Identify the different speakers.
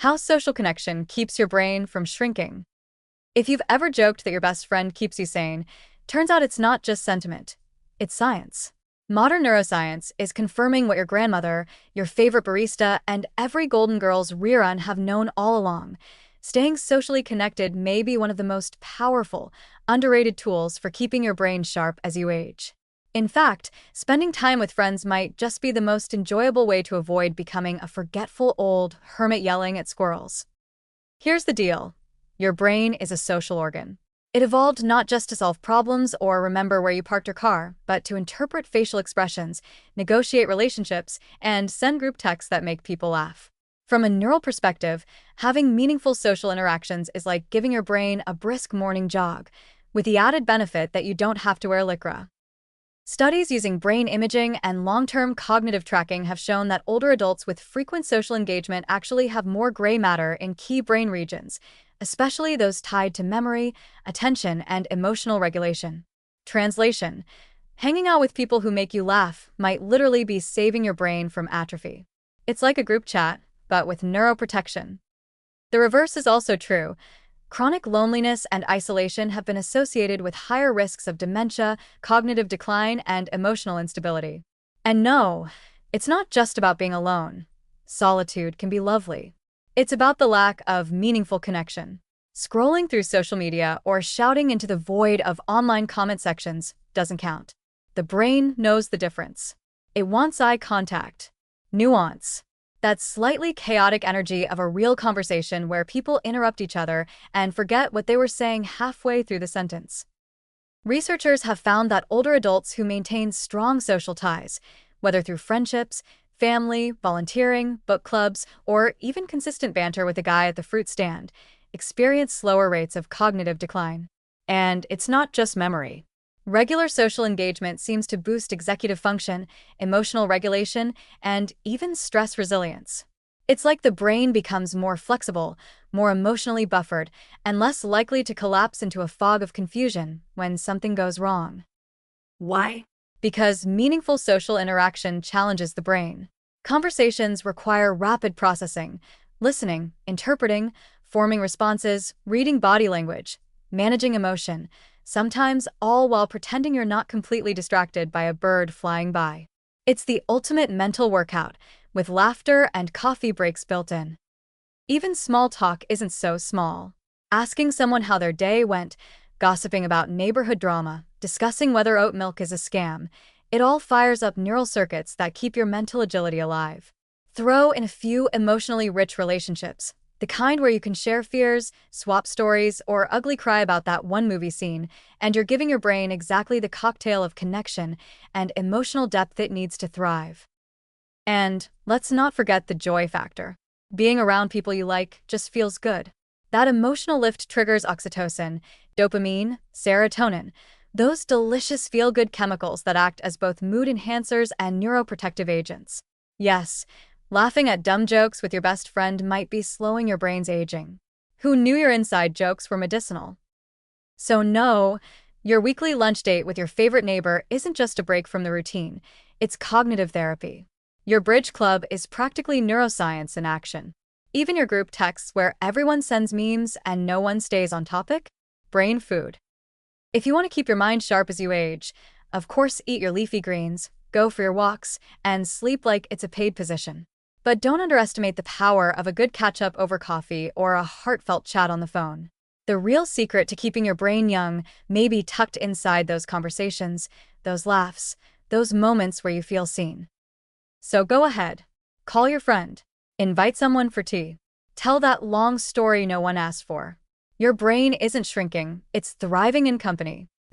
Speaker 1: How social connection keeps your brain from shrinking. If you've ever joked that your best friend keeps you sane, turns out it's not just sentiment, it's science. Modern neuroscience is confirming what your grandmother, your favorite barista, and every Golden Girls rerun have known all along. Staying socially connected may be one of the most powerful, underrated tools for keeping your brain sharp as you age. In fact, spending time with friends might just be the most enjoyable way to avoid becoming a forgetful old hermit yelling at squirrels. Here's the deal. Your brain is a social organ. It evolved not just to solve problems or remember where you parked your car, but to interpret facial expressions, negotiate relationships, and send group texts that make people laugh. From a neural perspective, having meaningful social interactions is like giving your brain a brisk morning jog, with the added benefit that you don't have to wear lycra. Studies using brain imaging and long-term cognitive tracking have shown that older adults with frequent social engagement actually have more gray matter in key brain regions, especially those tied to memory, attention, and emotional regulation. Translation: hanging out with people who make you laugh might literally be saving your brain from atrophy. It's like a group chat, but with neuroprotection. The reverse is also true. Chronic loneliness and isolation have been associated with higher risks of dementia, cognitive decline, and emotional instability. And no, it's not just about being alone. Solitude can be lovely. It's about the lack of meaningful connection. Scrolling through social media or shouting into the void of online comment sections doesn't count. The brain knows the difference. It wants eye contact, nuance, that slightly chaotic energy of a real conversation where people interrupt each other and forget what they were saying halfway through the sentence. Researchers have found that older adults who maintain strong social ties, whether through friendships, family, volunteering, book clubs, or even consistent banter with a guy at the fruit stand, experience slower rates of cognitive decline. And it's not just memory. Regular social engagement seems to boost executive function, emotional regulation, and even stress resilience. It's like the brain becomes more flexible, more emotionally buffered, and less likely to collapse into a fog of confusion when something goes wrong.
Speaker 2: Why?
Speaker 1: Because meaningful social interaction challenges the brain. Conversations require rapid processing, listening, interpreting, forming responses, reading body language, managing emotion, sometimes all while pretending you're not completely distracted by a bird flying by. It's the ultimate mental workout, with laughter and coffee breaks built in. Even small talk isn't so small. Asking someone how their day went, gossiping about neighborhood drama, discussing whether oat milk is a scam, it all fires up neural circuits that keep your mental agility alive. Throw in a few emotionally rich relationships, the kind where you can share fears, swap stories, or ugly cry about that one movie scene, and you're giving your brain exactly the cocktail of connection and emotional depth it needs to thrive. And let's not forget the joy factor. Being around people you like just feels good. That emotional lift triggers oxytocin, dopamine, serotonin, those delicious feel-good chemicals that act as both mood enhancers and neuroprotective agents. Yes, laughing at dumb jokes with your best friend might be slowing your brain's aging. Who knew your inside jokes were medicinal? So no, your weekly lunch date with your favorite neighbor isn't just a break from the routine, it's cognitive therapy. Your bridge club is practically neuroscience in action. Even your group texts where everyone sends memes and no one stays on topic? Brain food. If you want to keep your mind sharp as you age, of course eat your leafy greens, go for your walks, and sleep like it's a paid position. But don't underestimate the power of a good catch-up over coffee or a heartfelt chat on the phone. The real secret to keeping your brain young may be tucked inside those conversations, those laughs, those moments where you feel seen. So go ahead, call your friend, invite someone for tea, tell that long story no one asked for. Your brain isn't shrinking, it's thriving in company.